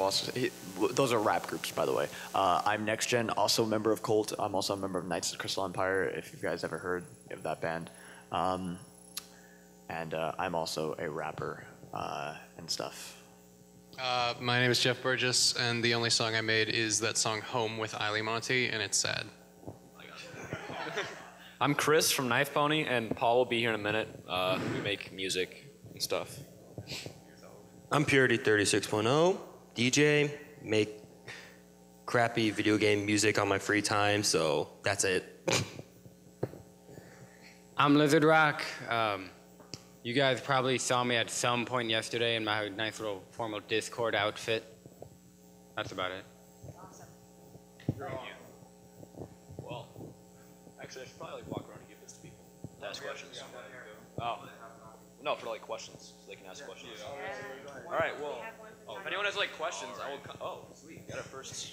also, those are rap groups, by the way. I'm Next Gen, also a member of Cult. I'm also a member of Knights of the Crystal Empire, if you guys ever heard of that band. And I'm also a rapper and stuff. My name is Jeff Burgess, and the only song I made is that song Home with Eiley Monty, and it's sad. I'm Chris from Knife Pony, and Paul will be here in a minute. We make music and stuff. I'm Purity 36.0, DJ, make crappy video game music on my free time, so that's it. I'm Lizard Rock. You guys probably saw me at some point yesterday in my nice little formal Discord outfit. That's about it. Awesome. Thank you. Well, actually, I should probably like walk around and give this to people to ask questions. Oh, no, for like questions, so they can ask questions. All right. Well, if anyone has like questions, I will. Oh, sweet. Got it first.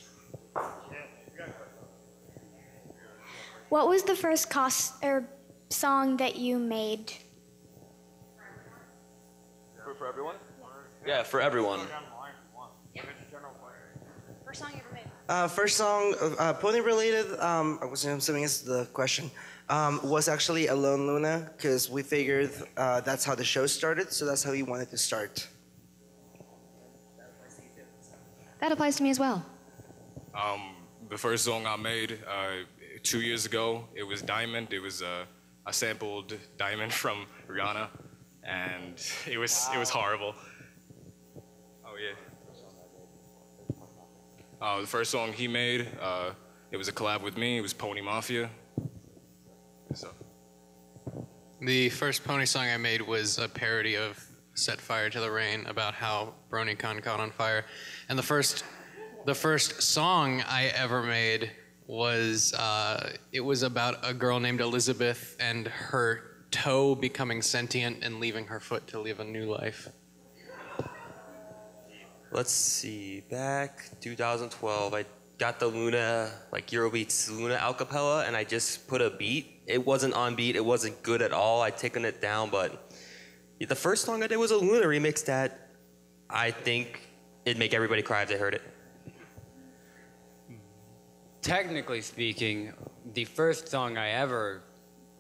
What was the first song that you made? For everyone? Yeah, for everyone. First song you ever made? First song, pony related, I'm assuming it's the question, was actually Alone Luna, because we figured that's how the show started, so that's how we wanted to start. That applies to me as well. The first song I made 2 years ago, it was Diamond. It was I sampled Diamond from Rihanna, and it was horrible. Oh yeah. The first song he made, it was a collab with me. It was Pony Mafia. So. The first Pony song I made was a parody of Set Fire to the Rain about how BronyCon caught on fire. And the first song I ever made was, it was about a girl named Elizabeth and her toe becoming sentient and leaving her foot to live a new life. Let's see, back 2012, I got the Luna, like Eurobeats Luna acapella, and I just put a beat. It wasn't on beat, it wasn't good at all. I'd taken it down, but the first song I did was a Luna remix that I think it'd make everybody cry if they heard it. Technically speaking, the first song I ever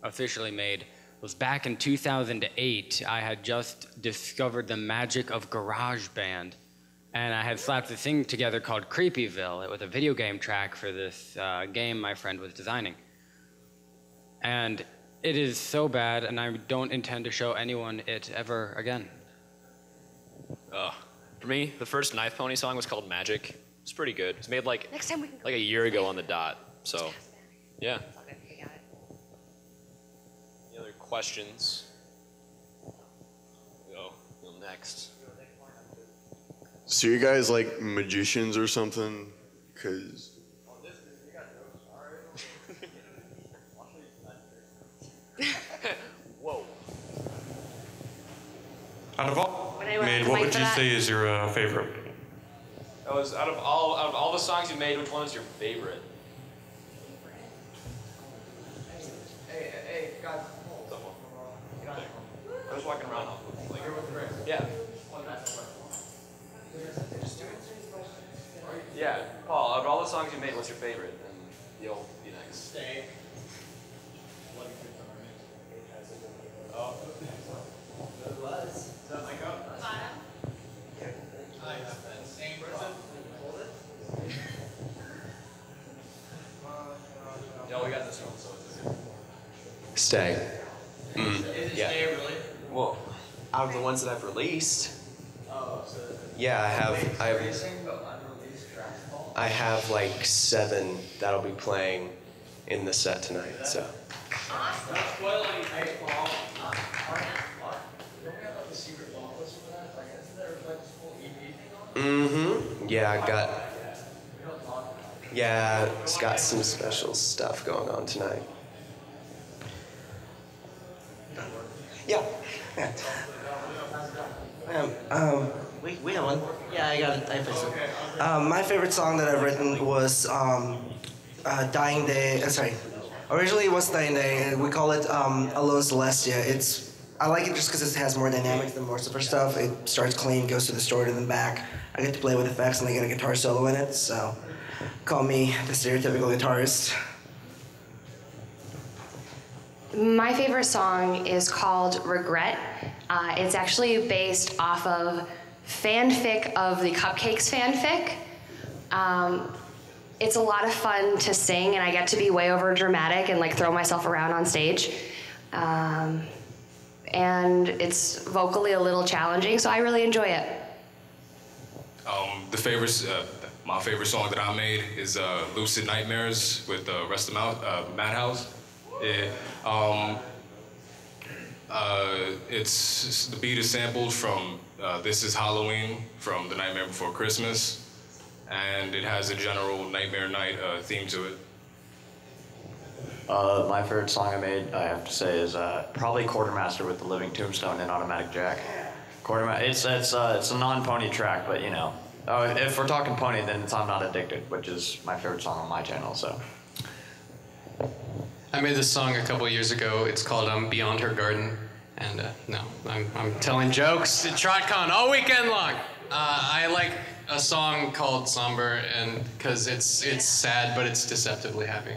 officially made was back in 2008. I had just discovered the magic of GarageBand, and I had slapped a thing together called Creepyville. It was a video game track for this game my friend was designing. And it is so bad, and I don't intend to show anyone it ever again. For me, the first Knife Pony song was called Magic. It's pretty good. It was made like Next time we can go. like a year ago on the dot. So, yeah. Any other questions? Go next. So you guys like magicians or something? Cause Whoa. Out of all made, what would you say is your favorite? That was out of all the songs you made, which one was your favorite? Hey, guys. I was walking around. Yeah. Yeah, Paul, out of all the songs you made, what's your favorite? And you'll be next. Stay. Oh. It was. Is that my cup? Same person. Hold it. Yeah, we got this one, so it's good. Stay. Is it Yeah. Stay really? Well, out of the ones that I've released, Oh, so yeah, I have like 7 that'll be playing in the set tonight. So. Yeah, I got. Yeah, it's got some special stuff going on tonight. Yeah. We have one. Yeah, I got it. I fixed it. My favorite song that I've written was Dying Day. Sorry. Originally it was Dying Day, and we call it Alone Celestia. It's I like it just because it has more dynamics than most of her stuff. It starts clean, goes to the store, to the back. I get to play with effects, and I get a guitar solo in it, so call me the stereotypical guitarist. My favorite song is called Regret. It's actually based off of fanfic of the Cupcakes fanfic. It's a lot of fun to sing, and I get to be way over dramatic and like throw myself around on stage. And it's vocally a little challenging, so I really enjoy it. My favorite song that I made is Lucid Nightmares with Rest of Madhouse. It's the beat is sampled from This Is Halloween from The Nightmare Before Christmas, and it has a general Nightmare Night theme to it. My favorite song I made, I have to say, is probably Quartermaster with the Living Tombstone and Automatic Jack. It's a non-pony track, but you know, if we're talking pony, then it's I'm Not Addicted, which is my favorite song on my channel. So. I made this song a couple years ago. It's called Beyond Her Garden. And no, I'm telling jokes at TrotCon all weekend long. I like a song called Somber, and because it's sad, but it's deceptively happy.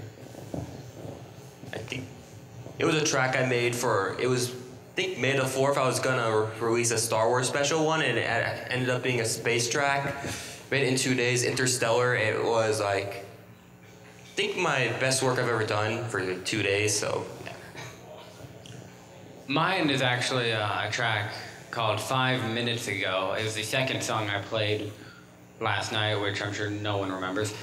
I think it was a track I made for, it was, I think May the 4th, I was gonna release a Star Wars special one, and it ended up being a space track. Made it in 2 days, Interstellar. It was like, I think my best work I've ever done for like 2 days, so. Yeah. Mine is actually a track called 5 Minutes Ago. It was the second song I played last night, which I'm sure no one remembers.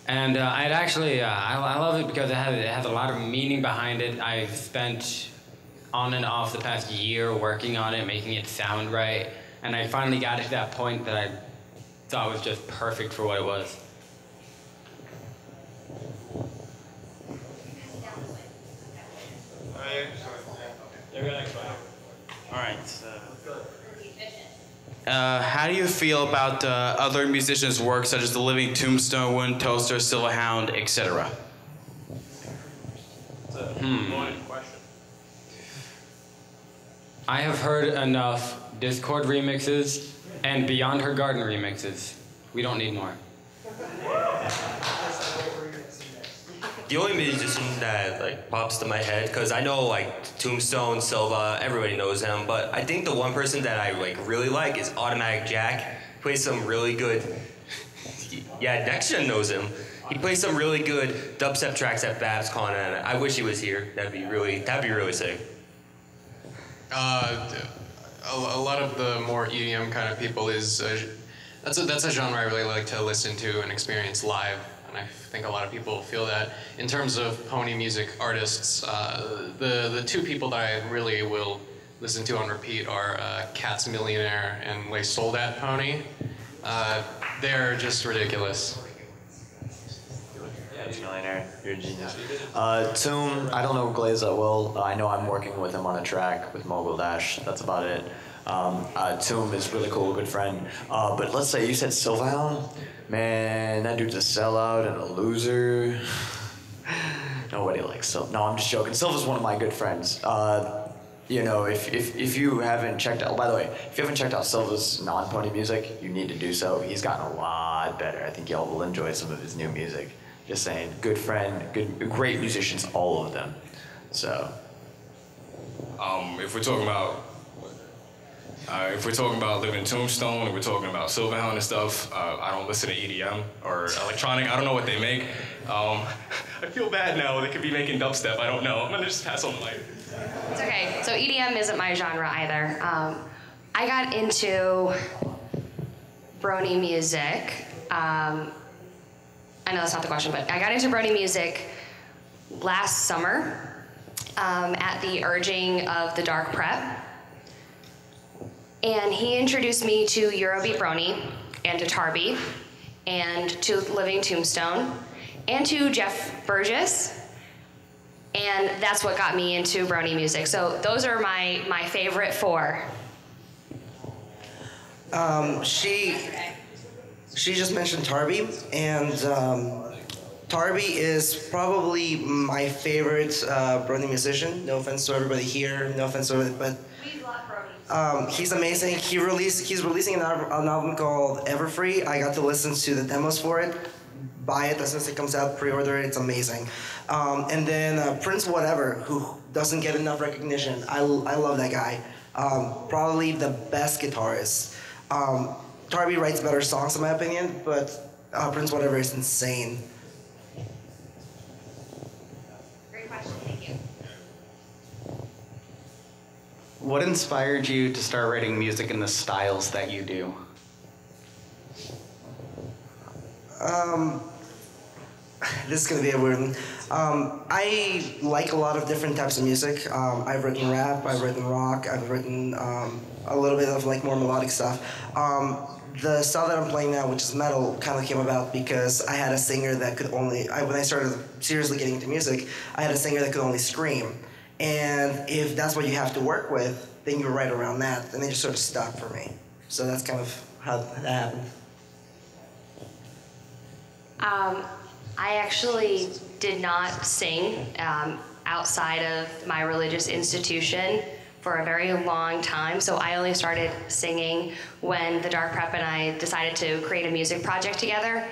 And I'd actually, I love it because it has a lot of meaning behind it. I've spent on and off the past year working on it, making it sound right. And I finally got it to that point that I thought was just perfect for what it was. All right. How do you feel about other musicians' work, such as The Living Tombstone, Wind Toaster, Silverhound, etc.? I have heard enough Discord remixes and Beyond Her Garden remixes. We don't need more. The only musician that like pops to my head, because I know like Tombstone, Silva, everybody knows him, but I think the one person that I like really like is Automatic Jack. Plays some really good, yeah, Next Gen knows him. He plays some really good dubstep tracks at BabsCon, and I wish he was here. That'd be really sick. A lot of the more EDM kind of people is, that's a genre I really like to listen to and experience live. And I think a lot of people feel that. In terms of pony music artists, the two people that I really will listen to on repeat are Cat's Millionaire and Les Soldat Pony. They're just ridiculous. Cat's Millionaire, you're a genius. Toom, I don't know Glaze that well. I know I'm working with him on a track with Mogul Dash. That's about it. Toom is really cool, good friend. But let's say you said Silverhound. Man, that dude's a sellout and a loser. Nobody likes Silva. No, I'm just joking. Silva's one of my good friends. You know, if you haven't checked out, by the way, if you haven't checked out Silva's non-pony music, you need to do so. He's gotten a lot better. I think y'all will enjoy some of his new music. Just saying, good friend, great musicians, all of them. So. If we're talking about Living Tombstone, and we're talking about Silverhound and stuff, I don't listen to EDM or electronic. I don't know what they make. I feel bad now. They could be making dubstep. I don't know. I'm gonna just pass on the mic. It's okay. So EDM isn't my genre either. I got into brony music. I know that's not the question, but I got into brony music last summer at the urging of the Dark Prep. And he introduced me to Eurobeat Brony, and to Tarby, and to Living Tombstone, and to Jeff Burgess. And that's what got me into brony music. So those are my favorite four. She just mentioned Tarby, and Tarby is probably my favorite brony musician. No offense to everybody here, no offense to everybody, but He's amazing. He's releasing an album called Everfree. I got to listen to the demos for it. Buy it as soon as it comes out. Pre-order it. It's amazing. And then Prince Whatever, who doesn't get enough recognition. I love that guy. Probably the best guitarist. Tarby writes better songs in my opinion, but Prince Whatever is insane. Great question. Thank you. What inspired you to start writing music in the styles that you do? This is gonna be a weird one. I like a lot of different types of music. I've written rap, I've written rock, I've written a little bit of like more melodic stuff. The style that I'm playing now, which is metal, kind of came about because I had a singer that could only, when I started seriously getting into music, I had a singer that could only scream. And if that's what you have to work with, then you write around that, and it just sort of stuck for me. So that's kind of how that happened. I actually did not sing outside of my religious institution for a very long time. So I only started singing when the Dark Prep and I decided to create a music project together.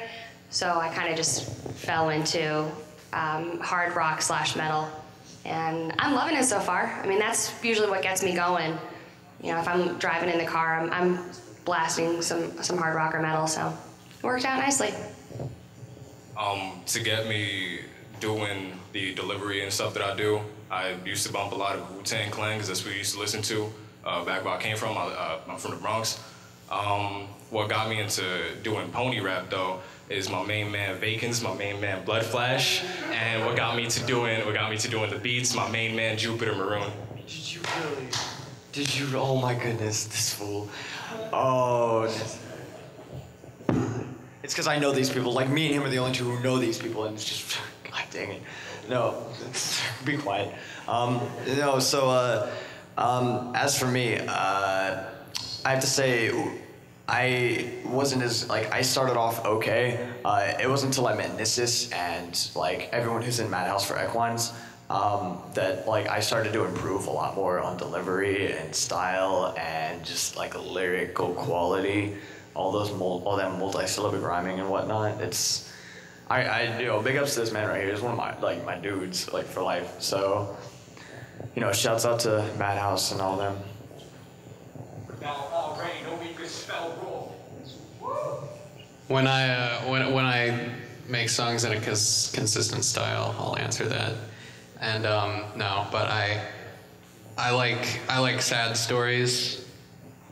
So I kind of just fell into hard rock / metal. And I'm loving it so far. I mean, that's usually what gets me going. You know, if I'm driving in the car, I'm blasting some hard rock or metal, so it worked out nicely. To get me doing the delivery and stuff that I do, I used to bump a lot of Wu-Tang Clan, because that's what we used to listen to back where I came from. I'm from the Bronx. What got me into doing pony rap, though, is my main man Vacants, my main man Blood Flash, and what got me to doing the beats, my main man Jupiter Maroon. Did you really? Did you? Oh my goodness, this fool. Oh. It's because I know these people. Like, me and him are the only two who know these people, and it's just, god dang it. No, be quiet. As for me, I have to say, I wasn't as, like, I started off okay. It wasn't until I met Nissus and, like, everyone who's in Madhouse for Equines that, like, I started to improve a lot more on delivery and style and just, like, lyrical quality. All that multi-syllabic rhyming and whatnot. It's, big ups to this man right here. He's one of my dudes, like, for life. So, shouts out to Madhouse and all them. When I make songs in a consistent style, I'll answer that. And no, but I like sad stories.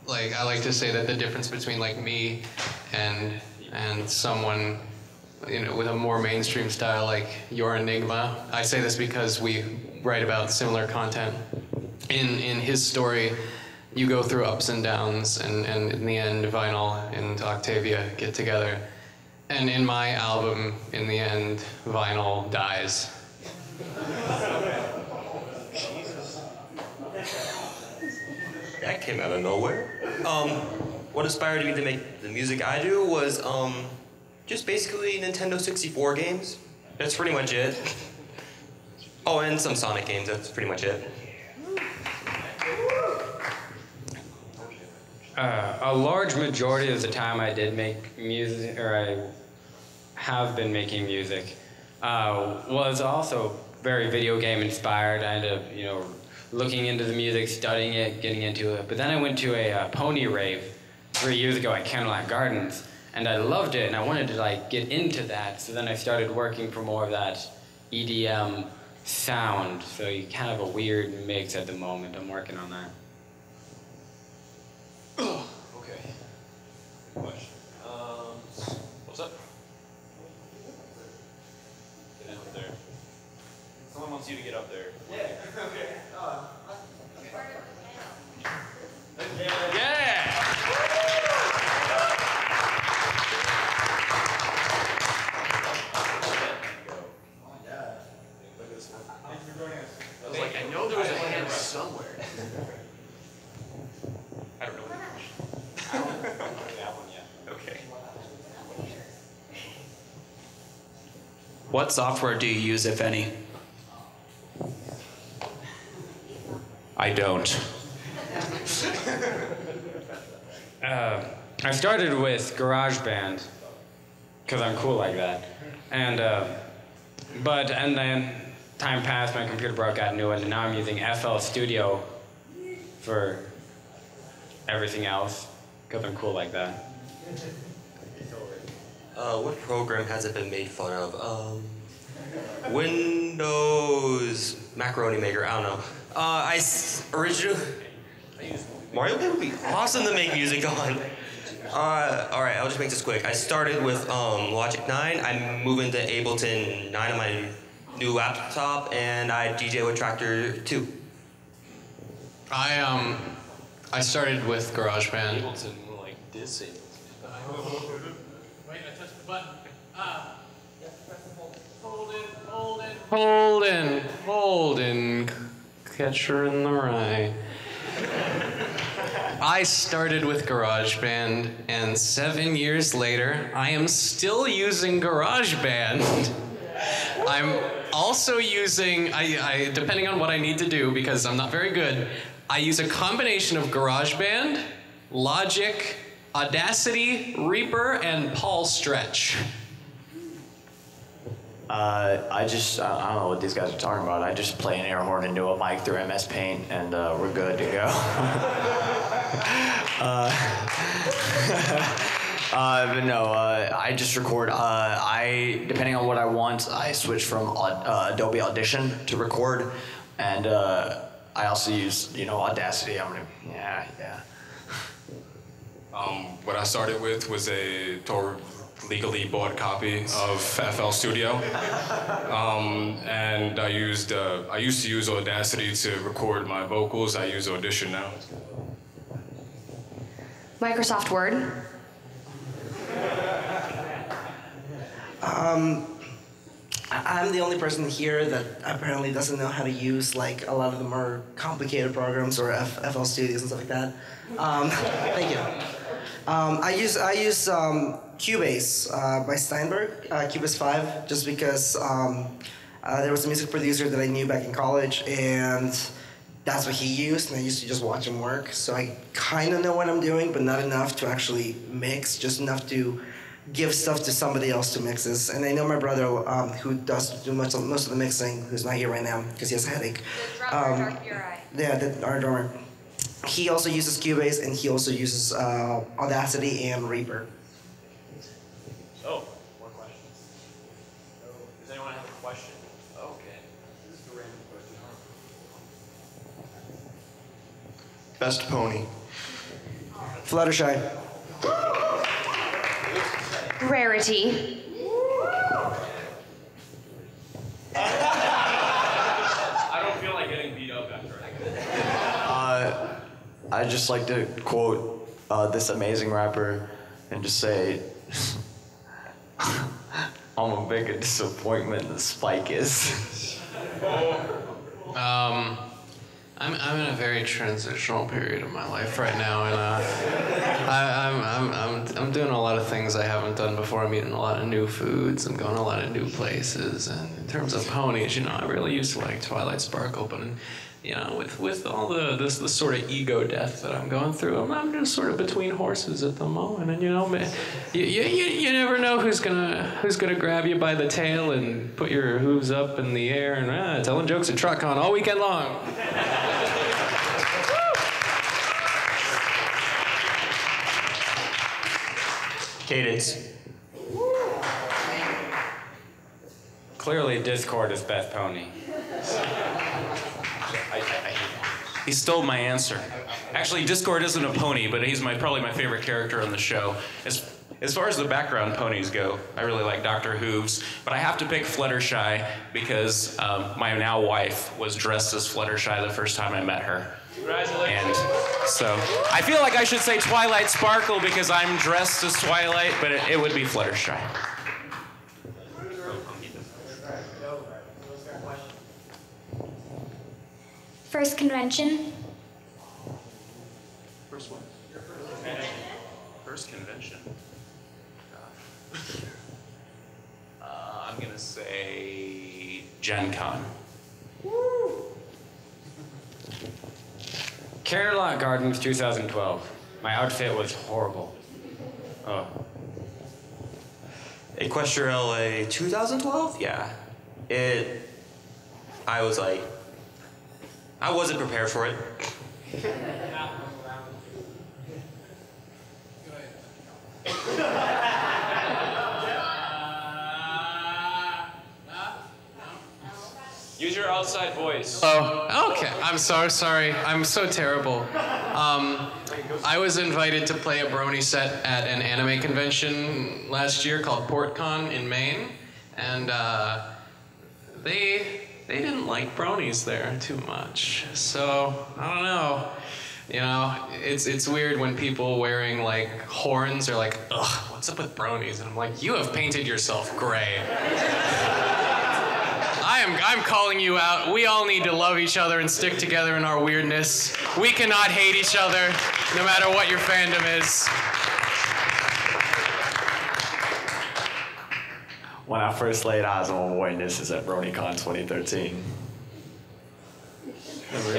Like, I like to say that the difference between, like, me and someone, with a more mainstream style like Your Enigma. I say this because we write about similar content. In his story, you go through ups and downs, and in the end, Vinyl and Octavia get together. And in my album, in the end, Vinyl dies. That came out of nowhere. What inspired me to make the music I do was just basically Nintendo 64 games. That's pretty much it. Oh, and some Sonic games. That's pretty much it. A large majority of the time I did make music, or I have been making music, was also very video game inspired. I ended up, looking into the music, studying it, getting into it. But then I went to a pony rave 3 years ago at Candlelight Gardens, and I loved it, and I wanted to get into that. So then I started working for more of that EDM sound. So you kind of have a weird mix at the moment. I'm working on that. Okay. Good question. What's up? Get up there. Someone wants you to get up there. Yeah. Okay. Yeah! I was like, I know there was a hand somewhere. I don't know. I don't know that one yet. Okay. What software do you use, if any? I don't. I started with GarageBand because I'm cool like that, and then time passed, my computer broke out new, and now I'm using FL Studio for everything else because I'm cool like that. What program hasn't been made fun of? Windows Macaroni Maker. I don't know. Originally Mario Paint would be awesome to make music on. All right, I'll just make this quick. I started with Logic 9. I'm moving to Ableton 9 on my new laptop, and I DJ with Tractor 2. I started with GarageBand. Ableton, more like disabled. Wait, I touched the button. Holden, Catcher in the Rye. I started with GarageBand, and 7 years later, I am still using GarageBand. I'm also using, I depending on what I need to do, because I'm not very good, I use a combination of GarageBand, Logic, Audacity, Reaper, and Paul Stretch. I don't know what these guys are talking about. I just play an air horn into a mic through MS Paint, and we're good to go. But no, I just record. Depending on what I want, I switch from Adobe Audition to record, and I also use, Audacity. Yeah. What I started with was a legally bought copy of FL Studio, and I used to use Audacity to record my vocals. I use Audition now. Microsoft Word. I'm the only person here that apparently doesn't know how to use like a lot of the more complicated programs or FL Studios and stuff like that. Thank you. I use Cubase by Steinberg, Cubase 5, just because there was a music producer that I knew back in college, and that's what he used, and I used to just watch him work. So I kind of know what I'm doing, but not enough to actually mix, just enough to give stuff to somebody else to mixes. And I know my brother, who does do most of the mixing, who's not here right now because he has a headache. The drummer, our drummer. He also uses Cubase, and he also uses Audacity and Reaper. Oh, more questions. Does anyone have a question? Okay. This is a random question. Best pony. Fluttershy. Rarity. I don't feel like getting beat up after I just like to quote this amazing rapper and just say, I'm a bigger disappointment than Spike is. I'm in a very transitional period of my life right now, and I'm doing a lot of things I haven't done before. I'm eating a lot of new foods. I'm going to a lot of new places. And in terms of ponies, I really used to like Twilight Sparkle, but with all the sort of ego death that I'm going through, I'm just sort of between horses at the moment. And you never know who's gonna grab you by the tail and put your hooves up in the air and telling jokes at TrotCon all weekend long. Cadence. Clearly, Discord is best pony. He stole my answer. Actually, Discord isn't a pony, but he's probably my favorite character on the show. As far as the background ponies go, I really like Dr. Hooves, but I have to pick Fluttershy because my now wife was dressed as Fluttershy the first time I met her. Congratulations. And so I feel like I should say Twilight Sparkle because I'm dressed as Twilight, but it would be Fluttershy. First convention. First one. First convention. I'm gonna say Gen Con. Carolot Gardens 2012. My outfit was horrible. Oh. Equestria LA 2012? Yeah. I was like, I wasn't prepared for it. Use your outside voice. Oh, okay. I'm so sorry. I'm so terrible. I was invited to play a brony set at an anime convention last year called TrotCon in Maine, and they didn't like bronies there too much. So I don't know. You know, it's weird when people wearing like horns are like, ugh, what's up with bronies? And I'm like, you have painted yourself gray. I'm calling you out. We all need to love each other and stick together in our weirdness. We cannot hate each other, no matter what your fandom is. When I first laid eyes on Voidness is at BronyCon 2013. Never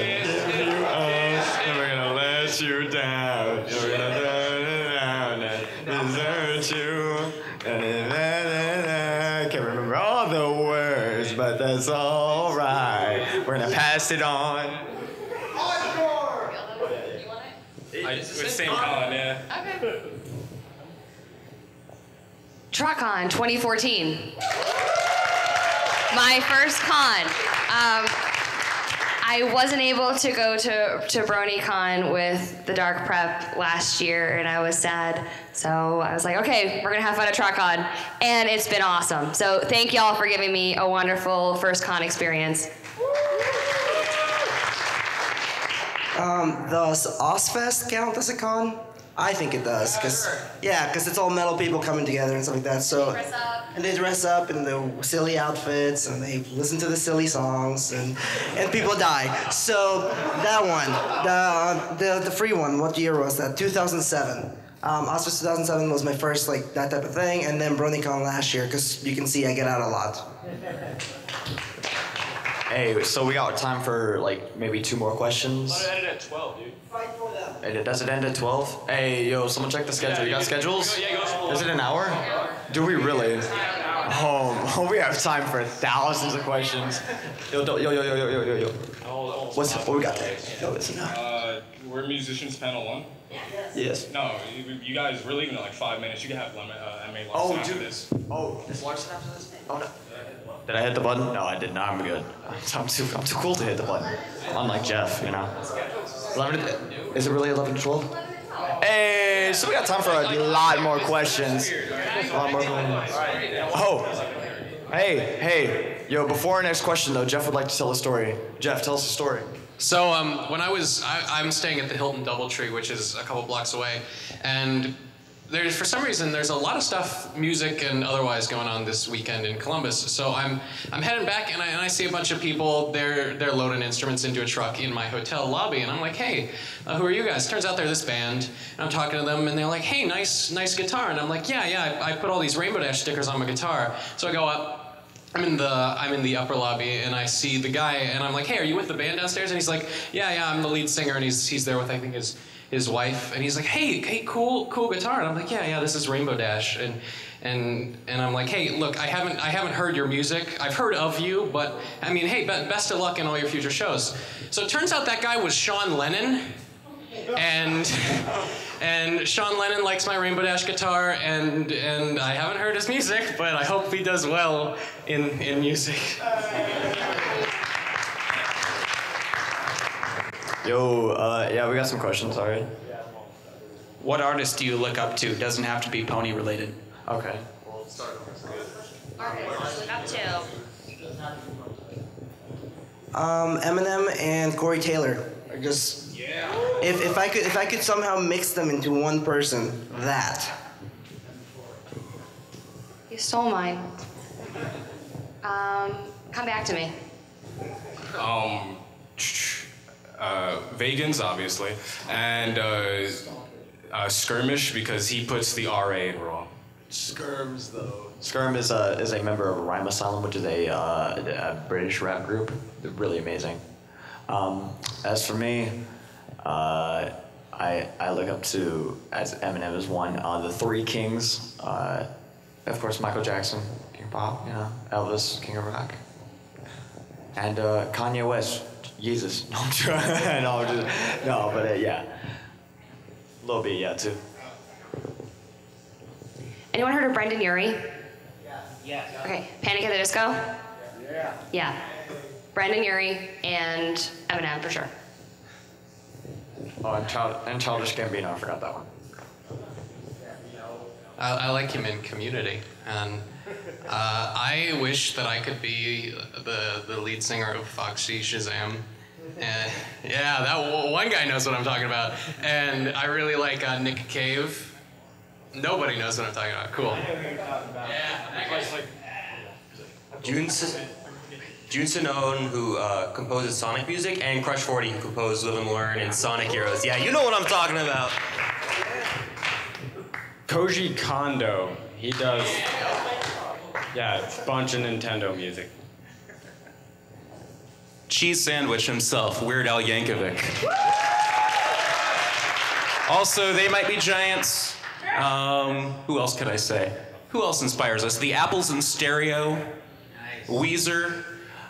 gonna let you down. Never gonna turn it down. Desert you. I can't remember all the words, but that's all right. We're gonna pass it on. With the same con, yeah. Okay. TrotCon 2014. My first con. I wasn't able to go to BronyCon with the Dark Prep last year, and I was sad. So I was like, okay, we're gonna have fun at TrotCon, and it's been awesome. So thank y'all for giving me a wonderful first con experience. Does Ozfest count as a con? I think it does, because it's all metal people coming together and stuff like that. So, and they dress up in the silly outfits and they listen to the silly songs and people die. So that one, the free one, what year was that? 2007. Ozfest 2007 was my first like that type of thing, and then BronyCon last year, because you can see I get out a lot. Hey, so we got time for like maybe 2 more questions. It ended at 12, dude. Does it end at 12? Hey, yo, someone check the schedule. You got schedules? Is it an hour? Do we really? Oh, we have time for thousands of questions. Yo. What we got there? Yo, listen up. We're musicians panel 1. Yes. No, you guys, we're leaving in like 5 minutes. You can have MA lunch after this. Oh, is Larson after this? Oh, no. Did I hit the button? No, I did not. I'm good. I'm too cool to hit the button. Unlike Jeff, you know. 11 to, is it really 11 to 12? Hey, so we got time for a lot more questions. A lot more questions. Oh, hey, yo, before our next question though, Jeff would like to tell a story. Jeff, tell us a story. So when I'm staying at the Hilton Doubletree, which is a couple blocks away, and for some reason there's a lot of stuff, music and otherwise, going on this weekend in Columbus. So I'm heading back and I see a bunch of people. They're loading instruments into a truck in my hotel lobby, and I'm like, hey, who are you guys? Turns out they're this band. And I'm talking to them, and they're like, hey, nice guitar. And I'm like, yeah, I put all these Rainbow Dash stickers on my guitar. So I go up. I'm in the upper lobby, and I see the guy, and I'm like, hey, are you with the band downstairs? And he's like, yeah, I'm the lead singer, and he's there with, I think, his wife, and he's like, hey, cool guitar. And I'm like, yeah, this is Rainbow Dash. And I'm like, hey, look, I haven't heard your music. I've heard of you, but I mean, hey, best of luck in all your future shows. So it turns out that guy was Sean Lennon, and Sean Lennon likes my Rainbow Dash guitar, and I haven't heard his music, but I hope he does well in music. Yo, yeah, we got some questions, all right? What artist do you look up to? Doesn't have to be pony related. Okay. Artists look up to. Eminem and Corey Taylor are just. Yeah. If I could somehow mix them into one person, that. You stole mine. Come back to me. Vegans, obviously, and Skirmish, because he puts the RA in Raw. Skirms, though. Skirm is a member of Rhyme Asylum, which is a British rap group. They're really amazing. As for me, I I look up to, as Eminem is one, the Three Kings. Of course, Michael Jackson, King of Pop, you know, Elvis, King of Rock, and Kanye West, Jesus. No, I'm sure. No, but yeah, Lil B, yeah, too. Anyone heard of Brendan Urie? Yeah. Okay, Panic at the Disco? Yeah. Yeah. Brendan Urie and Eminem for sure. Oh, and Childish Gambino, I forgot that one. I like him in Community, and I wish that I could be the lead singer of Foxy Shazam. And yeah, that one guy knows what I'm talking about. And I really like Nick Cave. Nobody knows what I'm talking about. Cool. June Sonone, who composes Sonic music, and Crush 40, who composed Live and Learn and Sonic Heroes. Yeah, you know what I'm talking about. Koji Kondo, he does, yeah, a bunch of Nintendo music. Cheese Sandwich himself, Weird Al Yankovic. Also, They Might Be Giants. Who else could I say? Who else inspires us? The Apples in Stereo, Weezer,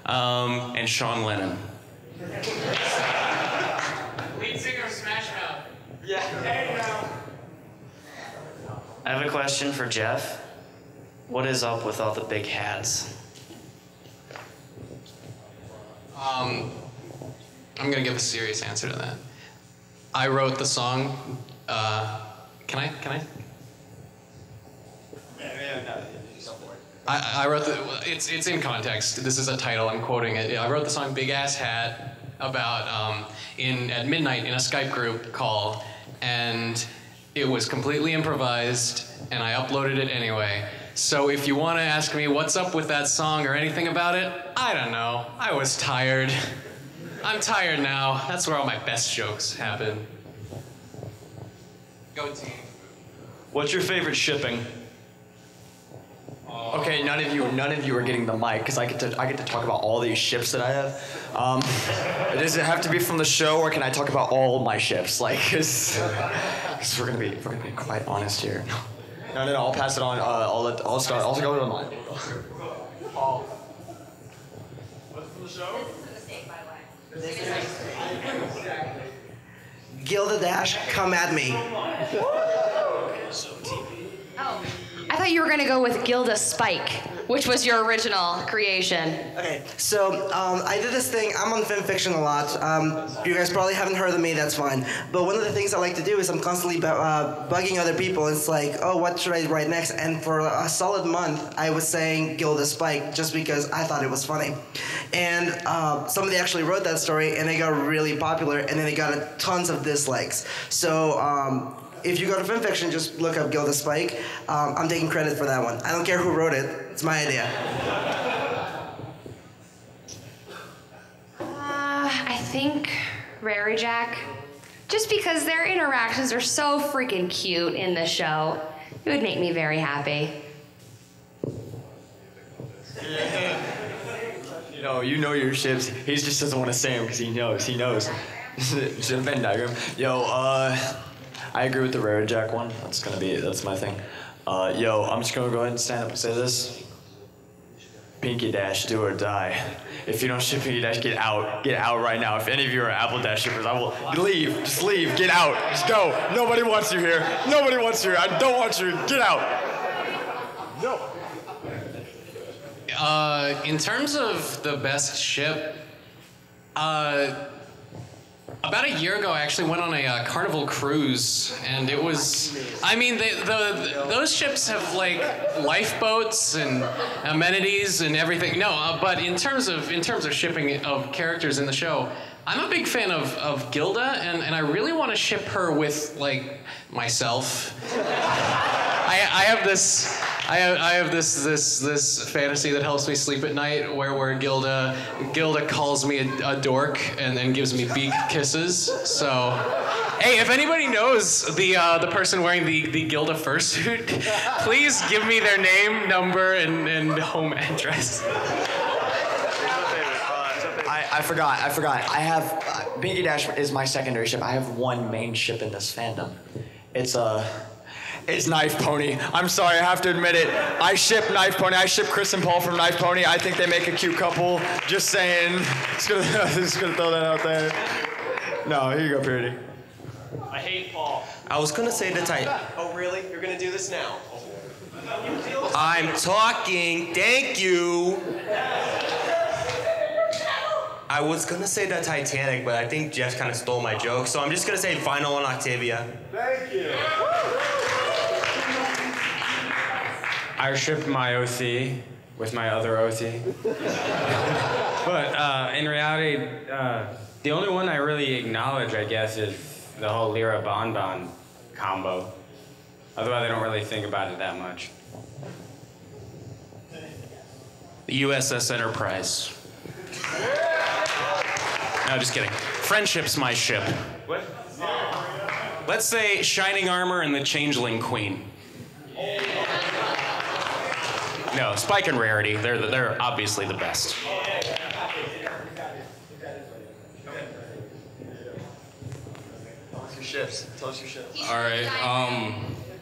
and Sean Lennon. Lead singer of Smash Mouth. Yeah. Hey, now. I have a question for Jeff. What is up with all the big hats? I'm gonna give a serious answer to that. I wrote the song. Can I? I wrote it's in context. This is a title, I'm quoting it. I wrote the song Big Ass Hat about, at midnight in a Skype group call, and it was completely improvised, and I uploaded it anyway. So if you want to ask me what's up with that song or anything about it, I don't know. I was tired. I'm tired now. That's where all my best jokes happen. Go team. What's your favorite shipping? Okay, none of you are getting the mic because I get to talk about all these ships that I have. Does it have to be from the show, or can I talk about all my ships? Like, cause we're gonna be quite honest here. No. I'll pass it on. I'll start. I'll go to mine. Paul. What's from the show? Gilda Dash, come at me. Oh, I thought you were gonna go with Gilda Spike, which was your original creation. Okay, so I did this thing. I'm on fan fiction a lot. You guys probably haven't heard of me, that's fine. But one of the things I like to do is I'm constantly bugging other people. It's like, oh, what should I write next? And for a solid month, I was saying Gilda Spike just because I thought it was funny. And somebody actually wrote that story, and it got really popular, and then it got tons of dislikes. So if you go to fanfiction, just look up Gilda Spike. I'm taking credit for that one. I don't care who wrote it. It's my idea. I think Rary Jack. Just because their interactions are so freaking cute in the show. It would make me very happy. You know your ships. He just doesn't want to say them because he knows. It's a Venn diagram. I agree with the Rare Jack one. That's my thing. I'm just gonna go ahead and stand up and say this. Pinky Dash, do or die. If you don't ship Pinky Dash, get out. Get out right now. If any of you are Apple Dash shippers, I will leave. Just leave. Get out. Just go. Nobody wants you here. Nobody wants you here. I don't want you. Get out. No. In terms of the best ship, about a year ago, I actually went on a Carnival cruise, and it was, those ships have like lifeboats and amenities and everything. No, but in terms of shipping of characters in the show, I'm a big fan of Gilda, and I really want to ship her with like myself. I have this fantasy that helps me sleep at night, where Gilda calls me a dork and then gives me beak kisses. So, hey, if anybody knows the person wearing the Gilda fursuit, please give me their name, number, and home address. I forgot. I have Binky Dash is my secondary ship. I have one main ship in this fandom. It's Knife Pony. I'm sorry, I have to admit it. I ship Knife Pony. I ship Chris and Paul from Knife Pony. I think they make a cute couple. Just saying. Just gonna throw that out there. No, here you go, Purity. I hate Paul. I was gonna say the Oh, really? You're gonna do this now? I'm talking. Thank you. I was gonna say the Titanic, but I think Jeff kind of stole my joke, so I'm just gonna say Final on Octavia. Thank you. I shipped my OC with my other OC. But in reality, the only one I really acknowledge, I guess, is the whole Lyra Bon Bon combo. Otherwise, I don't really think about it that much. The USS Enterprise. No, just kidding. Friendship's my ship. What? Let's say Shining Armor and the Changeling Queen. No, Spike and Rarity. They're obviously the best. Tell us your shifts. All right.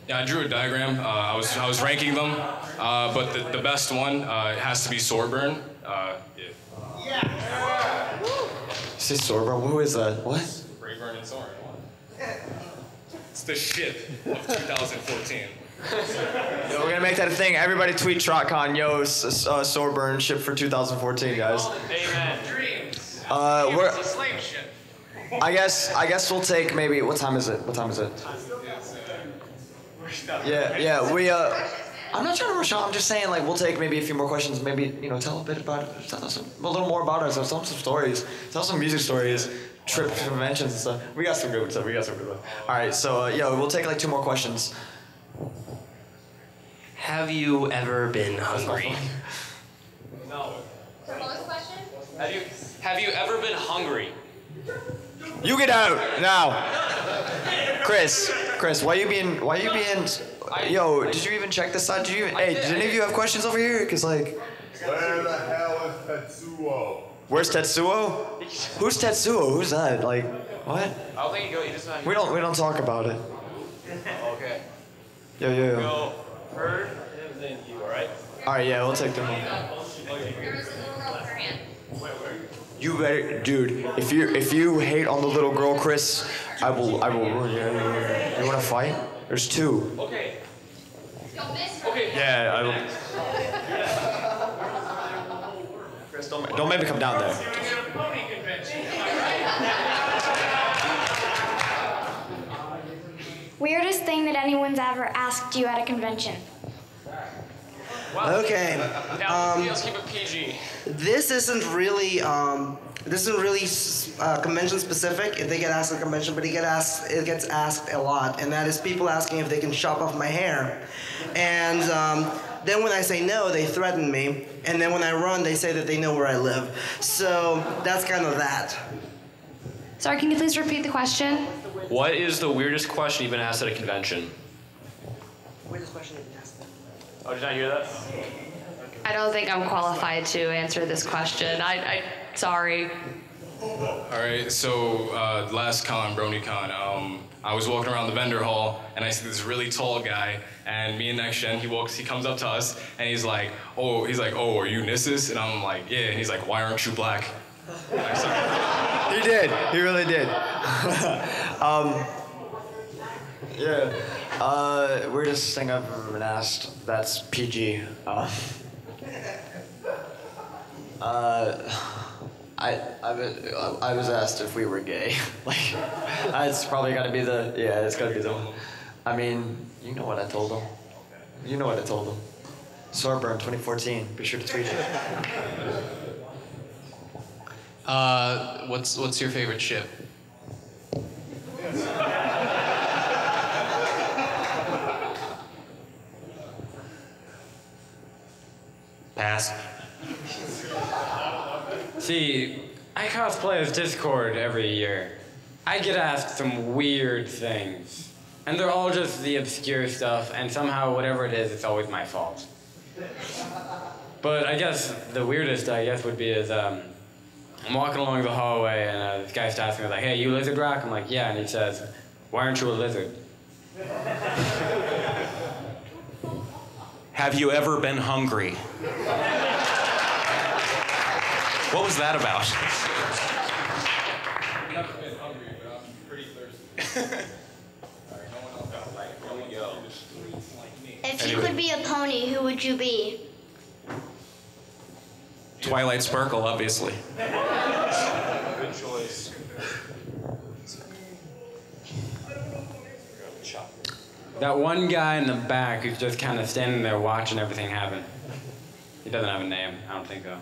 Yeah, I drew a diagram. I was ranking them, but the best one has to be Swordburn. Yeah. Say Swordburn? Who is that? What? Brayburn and Soren. It's the ship of 2014. Yo, we're gonna make that a thing. Everybody tweet TrotCon. Yo, Swordburn ship for 2014, guys. Amen. Dreams. We're. It's a slave ship. I guess we'll take maybe. What time is it? What time is it? Yeah. I'm not trying to rush on. I'm just saying, like, we'll take maybe a few more questions. Maybe, tell a bit about it. Tell us a little more about ourselves. Tell some stories. Tell some music stories. Trip conventions and stuff. We got some good stuff. All right. So we'll take like 2 more questions. Have you ever been hungry? No. Question? Have you ever been hungry? You get out now. Chris, why you being? Yo, did you even check this side? Did any of you have questions over here? Cause like. Where the hell is Tetsuo? Where's Tetsuo? Who's Tetsuo? Who's that? Like, what? I don't think you just. We don't talk about it. Okay. Yo. Go. Heard, and then you. All right. All right, yeah, we'll take them. You better, dude. If you hate on the little girl, Chris, I will ruin you. You wanna fight? There's 2. Okay. Okay. Yeah, I will. Chris, don't make me come down there. Weirdest thing that anyone's ever asked you at a convention? Okay. Let's keep it PG. This isn't really convention specific. If they get asked at a convention, but it gets asked a lot, and that is people asking if they can chop off my hair, and then when I say no, they threaten me, and then when I run, they say that they know where I live. So that's kind of that. Sorry, can you please repeat the question? What is the weirdest question you've been asked at a convention? Weirdest question you've been asked. Oh, did you not hear that? I don't think I'm qualified to answer this question. Sorry. All right, so last con, BronyCon, I was walking around the vendor hall and I see this really tall guy, and me and Next Gen, he comes up to us and he's like, oh, are you Nissus? And I'm like, yeah. And he's like, why aren't you black? He did. He really did. Yeah. Weirdest thing I've ever been asked. That's PG. I was asked if we were gay. Like, it's probably gotta be it's gotta be the one. I mean, you know what I told them. Swordburn 2014. Be sure to tweet it. What's your favorite ship? Pass. See, I cosplay as Discord every year. I get asked some weird things. And they're all just the obscure stuff, and somehow whatever it is, it's always my fault. But I guess the weirdest, would be is, I'm walking along the hallway, and this guy stops me, like, hey, you Lizard Rock? I'm like, yeah, and he says, why aren't you a lizard? Have you ever been hungry? What was that about? I've never been hungry, but I'm pretty thirsty. If you could be a pony, who would you be? Twilight Sparkle, obviously. Good choice. That one guy in the back who's just kind of standing there watching everything happen. He doesn't have a name, I don't think so.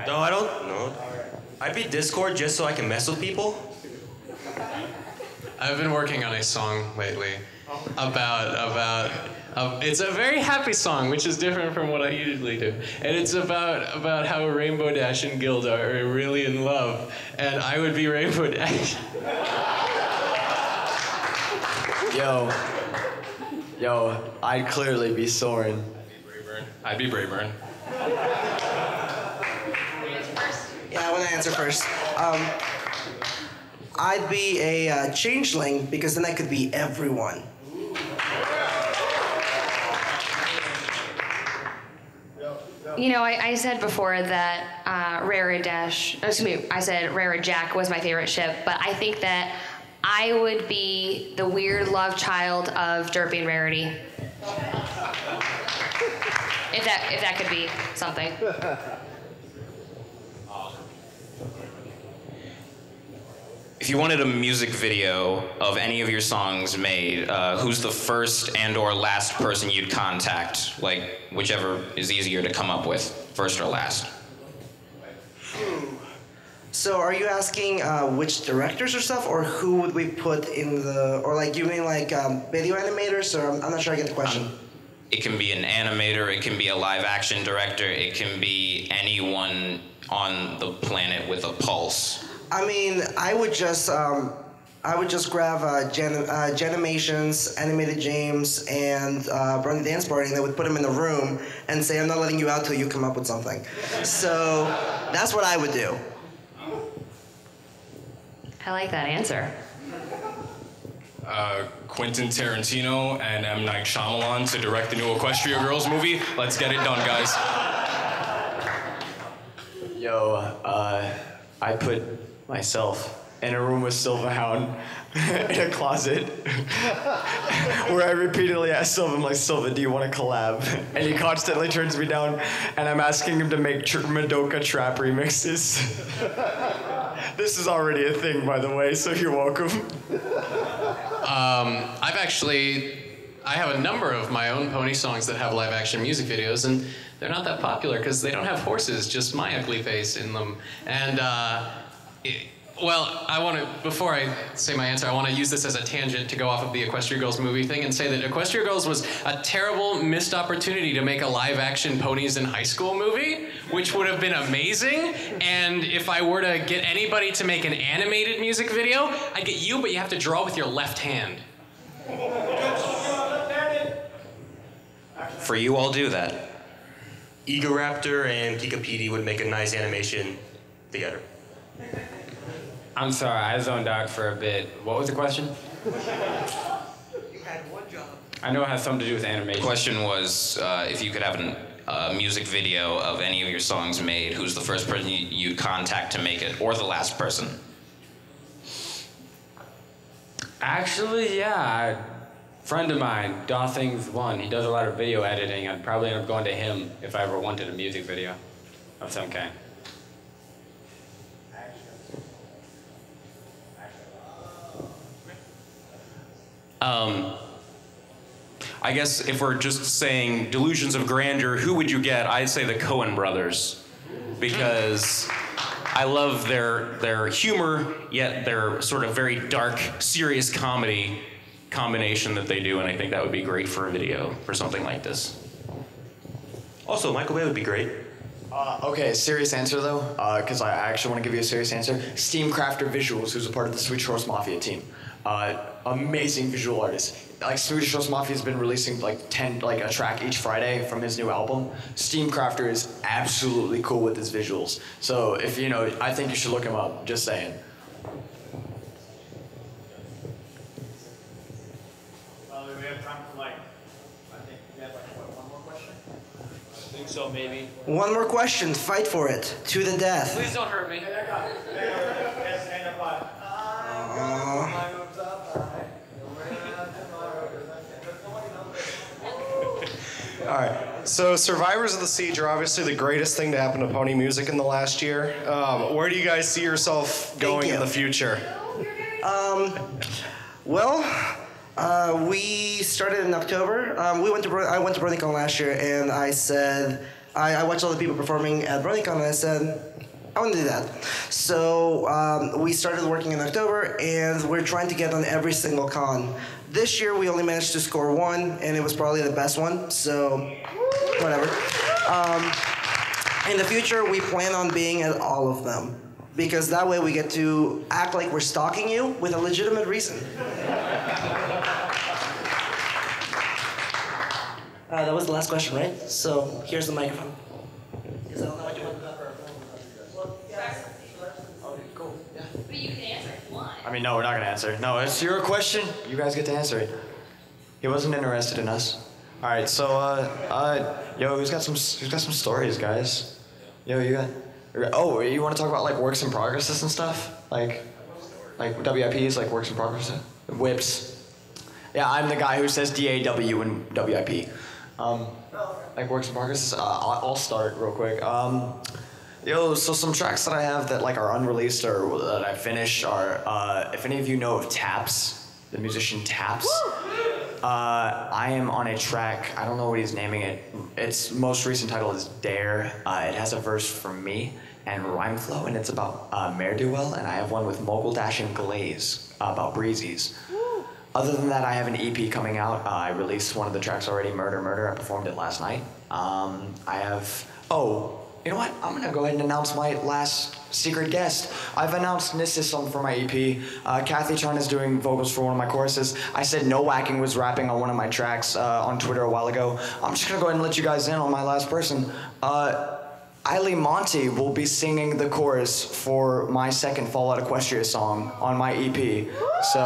No, I don't know. I'd be Discord just so I can mess with people. I've been working on a song lately about it's a very happy song, which is different from what I usually do. And it's about how Rainbow Dash and Gilda are really in love, and I would be Rainbow Dash. Yo, I'd clearly be Soren. I'd be Brayburn. Yeah, I want to answer first. I'd be a changeling because then I could be everyone. You know, I said before that Rara Jack was my favorite ship, but I think that I would be the weird love child of Derpy and Rarity. If that could be something. If you wanted a music video of any of your songs made, who's the first and/or last person you'd contact? Like, whichever is easier to come up with, first or last. So are you asking which directors or stuff, or who would we put in the, or like you mean like video animators, or I'm not sure I get the question. It can be an animator, it can be a live action director, it can be anyone on the planet with a pulse. I mean, I would just grab Janimations, Animated James, and Brony Dance Party, and I would put them in a room and say, I'm not letting you out till you come up with something. So that's what I would do. I like that answer. Quentin Tarantino and M. Night Shyamalan to direct the new Equestria Girls movie. Let's get it done, guys. Yo, I put myself in a room with Silverhound in a closet where I repeatedly ask Silva, I'm like, Silva, do you want to collab? And he constantly turns me down, and I'm asking him to make Madoka trap remixes. This is already a thing, by the way, so you're welcome. I have a number of my own pony songs that have live action music videos, and they're not that popular because they don't have horses, just my ugly face in them. And before I say my answer, I want to use this as a tangent to go off of the Equestria Girls movie thing and say that Equestria Girls was a terrible missed opportunity to make a live action Ponies in High School movie, which would have been amazing. And if I were to get anybody to make an animated music video, I'd get you, but you have to draw with your left hand. For you, I'll do that. Egoraptor and Kikapedi would make a nice animation together. I'm sorry, I zoned out for a bit. What was the question? You had one job. I know it has something to do with animation. The question was if you could have a music video of any of your songs made, who's the first person you'd contact to make it, or the last person? Actually, yeah. A friend of mine, Dothings1, he does a lot of video editing. I'd probably end up going to him if I ever wanted a music video of some kind. I guess if we're just saying delusions of grandeur, who would you get? I'd say the Coen brothers, because I love their humor, yet their sort of very dark, serious comedy combination that they do, and I think that would be great for a video for something like this. Also, Michael Bay would be great. Okay, serious answer though, because I actually want to give you a serious answer. Steamcrafter Visuals, who's a part of the Sweet Shores Mafia team. Amazing visual artist. Like Swedish House Mafia has been releasing like a track each Friday from his new album. Steamcrafter is absolutely cool with his visuals. So if you know, I think you should look him up. Just saying. We have time for I think we have one more question? I think so, maybe. One more question. Fight for it to the death. Please don't hurt me. All right. So, Survivors of the Siege are obviously the greatest thing to happen to pony music in the last year. Where do you guys see yourself going in the future? We started in October. I went to BronyCon last year, and I said, I watched all the people performing at BronyCon, and I said, I want to do that. So we started working in October, and we're trying to get on every single con. This year, we only managed to score one, and it was probably the best one, so whatever. In the future, we plan on being at all of them, because that way we get to act like we're stalking you with a legitimate reason. That was the last question, right? So here's the microphone. Because I don't know what you want to cover. But you can answer if you want. I mean, no, we're not gonna answer. No, it's your question. You guys get to answer it. He wasn't interested in us. All right, so yo, who's got some stories, guys? Yo, you got. Oh, you want to talk about like works in progresses and stuff, like WIPs, like works in progress, whips. Yeah, I'm the guy who says DAW in WIP. Like works in progress. I'll start real quick. So some tracks that I have that like are unreleased or that I finished are, if any of you know of Taps, the musician Taps, I am on a track, I don't know what he's naming it. Its most recent title is Dare. It has a verse from me and rhyme flow, and it's about Ne'er-do-well, and I have one with Mogul Dash and Glaze about Breezies. Other than that, I have an EP coming out. I released one of the tracks already, Murder Murder. I performed it last night. I have, you know what? I'm gonna go ahead and announce my last secret guest. I've announced Nissis for my EP. Kathy Chan is doing vocals for one of my choruses. I said No Whacking was rapping on one of my tracks on Twitter a while ago. I'm just gonna go ahead and let you guys in on my last person. Eiley Monty will be singing the chorus for my second Fallout Equestria song on my EP. So,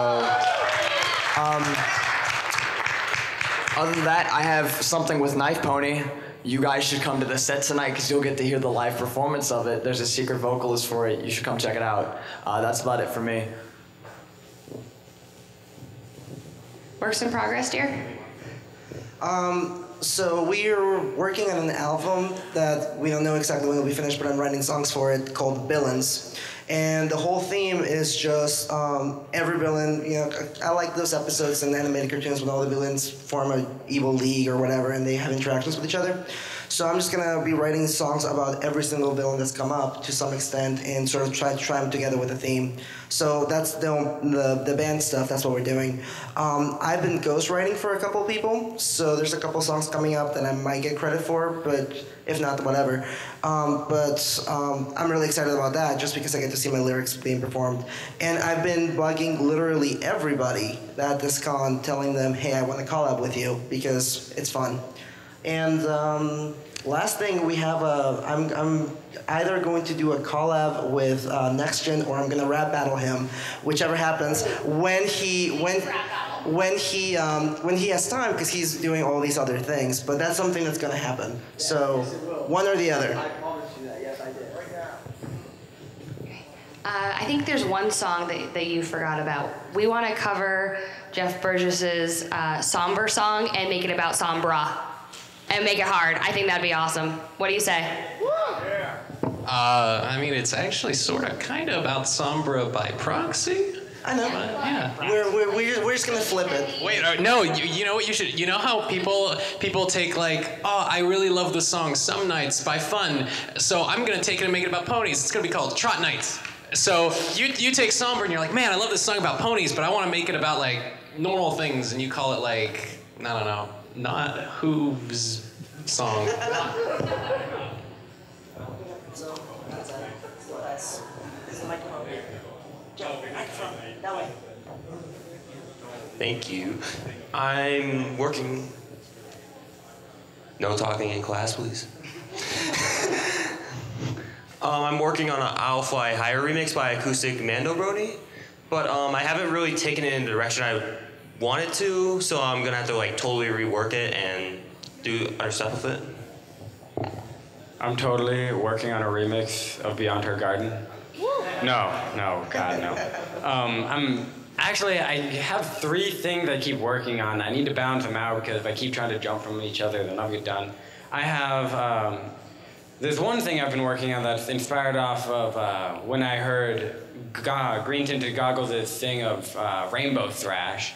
other than that, I have something with Knife Pony. You guys should come to the set tonight because you'll get to hear the live performance of it. There's a secret vocalist for it. You should come check it out. That's about it for me. Works in progress, dear? So we're working on an album that we don't know exactly when it'll be finished, but I'm writing songs for it called Villains. And the whole theme is just every villain, I like those episodes in animated cartoons when all the villains form an evil league or whatever and they have interactions with each other. So I'm just gonna be writing songs about every single villain that's come up to some extent and sort of try them together with a theme. So that's the band stuff, that's what we're doing. I've been ghostwriting for a couple people, so there's a couple songs coming up that I might get credit for, but if not, whatever. I'm really excited about that just because I get to see my lyrics being performed. And I've been bugging literally everybody at this con, telling them, hey, I want to collab with you because it's fun. And last thing, we have I'm either going to do a collab with Next Gen or I'm gonna rap battle him, whichever happens when he has time because he's doing all these other things. But that's something that's gonna happen. So one or the other. I think there's one song that you forgot about. We want to cover Jeff Burgess's Somber song and make it about Sombra. And make it hard. I think that'd be awesome. What do you say? I mean, it's actually sort of kind of about Sombra by proxy. I know. Yeah. We're just gonna flip it. Wait, no. You know what you should. You know how people take like, oh, I really love the song Some Nights by Fun, so I'm gonna take it and make it about ponies. It's gonna be called Trot Nights. So you take Sombra and you're like, man, I love this song about ponies, but I want to make it about like normal things, and you call it like, I don't know. Not Hooves song. So that's it. So that's the microphone. Joe, microphone. That way. Thank you. I'm working. No talking in class, please. I'm working on an I'll Fly Higher remix by Acoustic Mando Brody, but I haven't really taken it in the direction I wanted to, so I'm gonna have to like totally rework it and do other stuff with it. I'm totally working on a remix of Beyond Her Garden. No, God, no. I have 3 things I keep working on. I need to balance them out because if I keep trying to jump from each other, then I'll get done. I have, there's one thing I've been working on that's inspired off of when I heard Green Tinted Goggles' thing of Rainbow Thrash.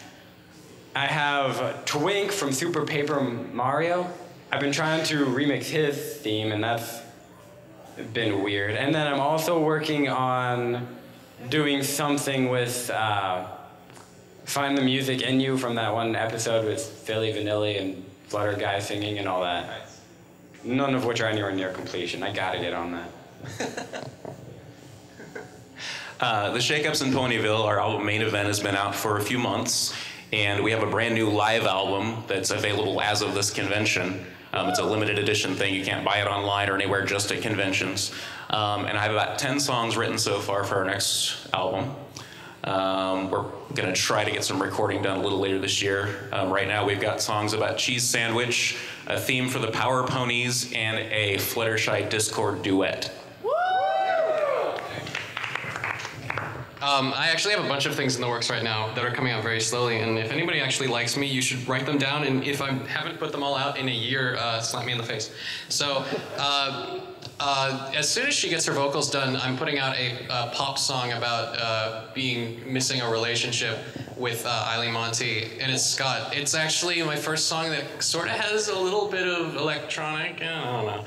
I have Twink from Super Paper Mario. I've been trying to remix his theme, and that's been weird. And then I'm also working on doing something with Find the Music in You from that one episode with Philly Vanilli and Flutter Guy singing and all that. None of which are anywhere near completion. I gotta get on that. The Shakeups in Ponyville, our album Main Event, has been out for a few months, and we have a brand new live album that's available as of this convention. It's a limited edition thing. You can't buy it online or anywhere, just at conventions. And I have about 10 songs written so far for our next album. We're gonna try to get some recording done a little later this year. Right now we've got songs about cheese sandwich, a theme for the Power Ponies, and a Fluttershy Discord duet. I actually have a bunch of things in the works right now that are coming out very slowly, and if anybody actually likes me, you should write them down, and if I haven't put them all out in a year, slap me in the face. So, as soon as she gets her vocals done, I'm putting out a pop song about missing a relationship with Eileen Monty, and it's Scott. It's actually my first song that sort of has a little bit of electronic, I don't know.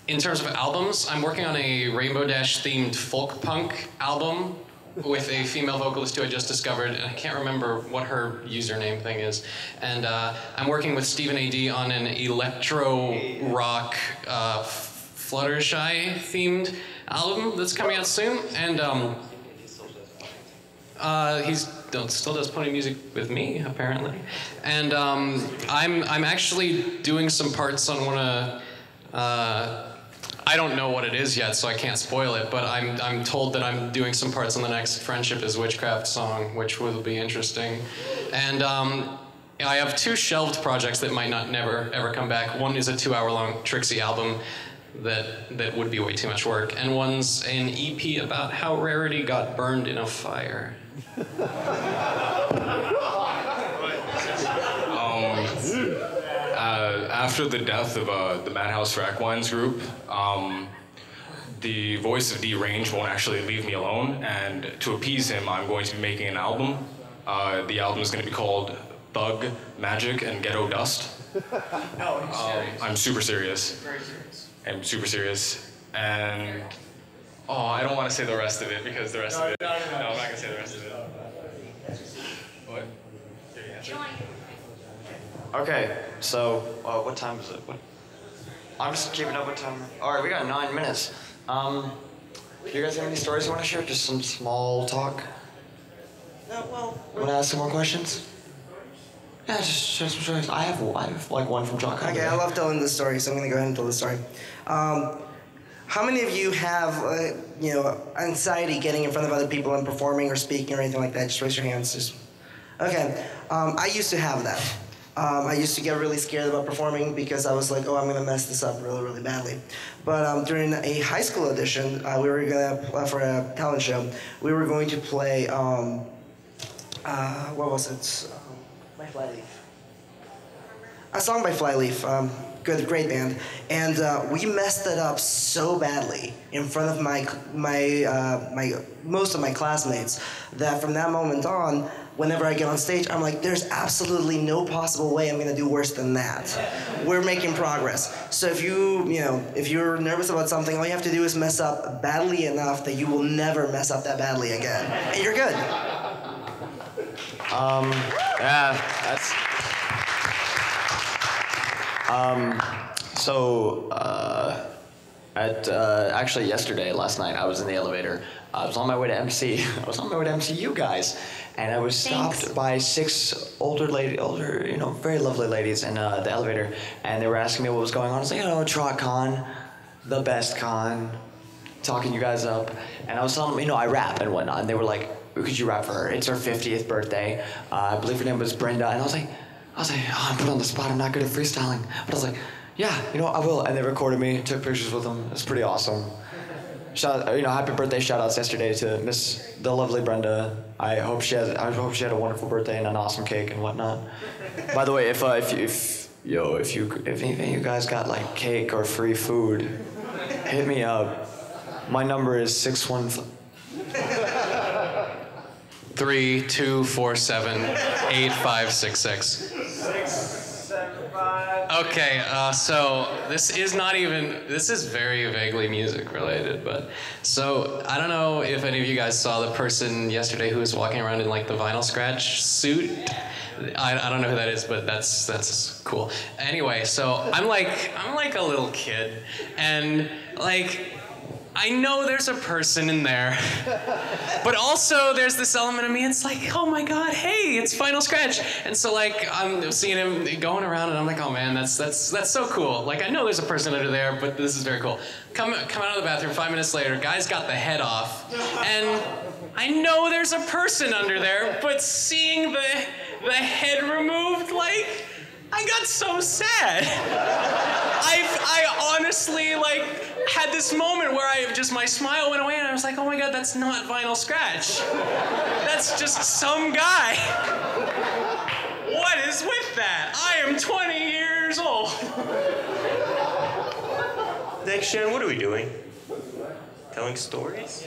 In terms of albums, I'm working on a Rainbow Dash themed folk punk album with a female vocalist who I just discovered, and I can't remember what her username thing is. And I'm working with Stephen A.D. on an electro rock Fluttershy themed album that's coming out soon. And he still does pony music with me, apparently. And I'm actually doing some parts on one of I don't know what it is yet, so I can't spoil it, but I'm told that I'm doing some parts on the next Friendship is Witchcraft song, which will be interesting. And I have 2 shelved projects that might not never ever come back. One is a 2-hour-long Trixie album that would be way too much work, and one's an EP about how Rarity got burned in a fire. After the death of the Madhouse Rackwines group, the voice of D-Range won't actually leave me alone, and to appease him, I'm going to be making an album. The album is going to be called Thug, Magic, and Ghetto Dust. I'm super serious. Very serious. I'm super serious, and I don't want to say the rest of it because the rest of it. No, I'm not going to say the rest of it. What? Okay, so what time is it? I'm just keeping up with time. All right, we got 9 minutes. Do you guys have any stories you want to share? Just some small talk? Want to ask some more questions? Yeah, just share some stories. I have like one from TrotCon. Okay, I love telling this story, so I'm going to go ahead and tell this story. How many of you have, anxiety getting in front of other people and performing or speaking or anything like that? Just raise your hands. Okay, I used to have that. I used to get really scared about performing because I was like, I'm going to mess this up really, really badly. But during a high school audition, we were going to, for a talent show, we were going to play, what was it? By Flyleaf. A song by Flyleaf, great band. And we messed it up so badly in front of most of my classmates that from that moment on, whenever I get on stage, I'm like, there's absolutely no possible way I'm gonna do worse than that. We're making progress. So if if you're nervous about something, all you have to do is mess up badly enough that you will never mess up that badly again. And you're good. Yeah, that's... Actually yesterday, last night, I was in the elevator. I was on my way to MC. I was on my way to MC you guys, and I was stopped by 6 older, very lovely ladies in the elevator, and they were asking me what was going on. I was like, TrotCon, the best con, talking you guys up, and I was telling them, I rap and whatnot, and they were like, could you rap for her? It's her 50th birthday. I believe her name was Brenda, and I was like, oh, I'm put on the spot. I'm not good at freestyling, but I was like, yeah, I will. And they recorded me, took pictures with them. It's pretty awesome. Happy birthday shout outs yesterday to the lovely Brenda. I hope she had a wonderful birthday and an awesome cake and whatnot. By the way, if any of you guys got like cake or free food, hit me up. My number is 615. 3247-8566. Okay, so this is very vaguely music related, but so I don't know if any of you guys saw the person yesterday who was walking around in like the vinyl scratch suit. I don't know who that is, but that's cool. Anyway, so I'm like a little kid, and like I know there's a person in there, but also there's this element of me, it's like, oh my God, hey, it's Final Scratch. And so like, I'm seeing him going around and I'm like, oh man, that's so cool. Like I know there's a person under there, but this is very cool. Come out of the bathroom, 5 minutes later, guy's got the head off. And I know there's a person under there, but seeing the head removed, like, I got so sad. I honestly like had this moment where my smile went away and I was like, oh my God, that's not Vinyl Scratch. That's just some guy. What is with that? I am 20 years old. Next gen, what are we doing? Telling stories?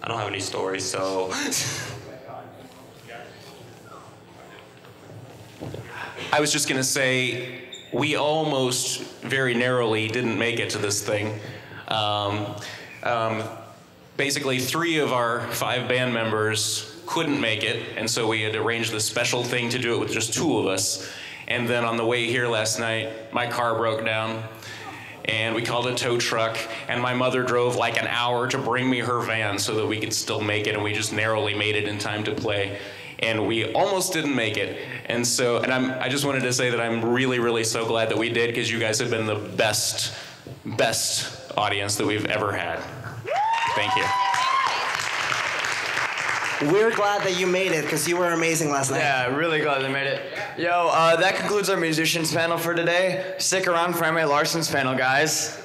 I don't have any stories, so. I was just gonna say, we almost very narrowly didn't make it to this thing. Basically, 3 of our 5 band members couldn't make it, and so we had arranged this special thing to do it with just 2 of us. And then on the way here last night, my car broke down, and we called a tow truck, and my mother drove like an hour to bring me her van so that we could still make it, and we just narrowly made it in time to play. And we almost didn't make it. And so, I just wanted to say that I'm really, really so glad that we did, because you guys have been the best audience that we've ever had. Thank you. We're glad that you made it, because you were amazing last night. Yeah, really glad they made it. Yo, that concludes our musicians panel for today. Stick around for Emily Larson's panel, guys.